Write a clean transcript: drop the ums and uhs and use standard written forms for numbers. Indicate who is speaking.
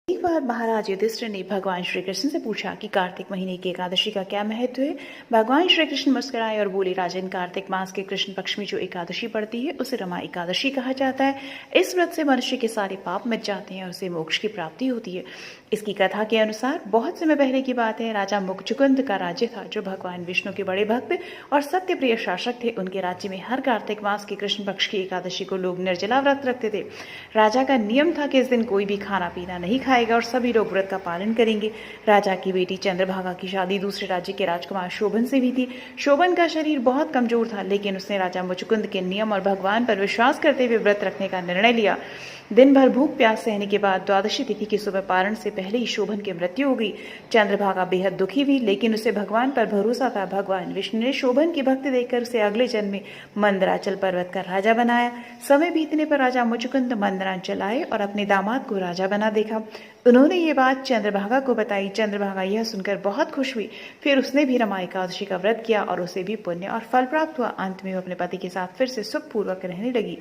Speaker 1: एक बार महाराज युधिष्ठिर ने भगवान श्री कृष्ण से पूछा कि कार्तिक महीने की एकादशी का क्या महत्व है। भगवान श्री कृष्ण मुस्कुराए और बोले, राजन, कार्तिक मास के कृष्ण पक्ष में जो एकादशी पड़ती है उसे रमा एकादशी कहा जाता है। इस व्रत से मनुष्य के सारे पाप मिट जाते हैं और उसे मोक्ष की प्राप्ति होती है। इसकी कथा के अनुसार बहुत समय पहले की बात है, राजा मुचुकुंद का राज्य था, जो भगवान विष्णु के बड़े भक्त और सत्य प्रिय शासक थे। उनके राज्य में हर कार्तिक मास के कृष्ण पक्ष की एकादशी को लोग निर्जला व्रत रखते थे। राजा का नियम था कि इस दिन कोई भी खाना पीना नहीं खाएगा और सभी लोग व्रत का पालन करेंगे। राजा की बेटी चंद्रभागा की शादी दूसरे राज्य के राजकुमार शोभन से भी थी। शोभन का शरीर बहुत कमजोर था, लेकिन उसने राजा मुचुकुंद के नियम और भगवान पर विश्वास करते हुए व्रत रखने का निर्णय लिया। दिन भर भूख प्यास सहने के बाद द्वादशी तिथि की सुबह पारण से पहले ही शोभन की मृत्यु हो गई। चंद्रभागा बेहद दुखी हुई, लेकिन उसे भगवान पर भरोसा था। भगवान विष्णु ने शोभन की भक्ति देखकर उसे अगले जन्म में मंदराचल पर्वत का राजा बनाया। समय बीतने पर राजा मुचुकुंद मंदराचल आए और अपने दामाद को राजा बना देखा। उन्होंने ये बात चंद्रभागा को बताई। चंद्रभागा यह सुनकर बहुत खुश हुई। फिर उसने भी रमा एकादशी का व्रत किया और उसे भी पुण्य और फल प्राप्त हुआ। अंत में वो अपने पति के साथ फिर से सुखपूर्वक रहने लगी।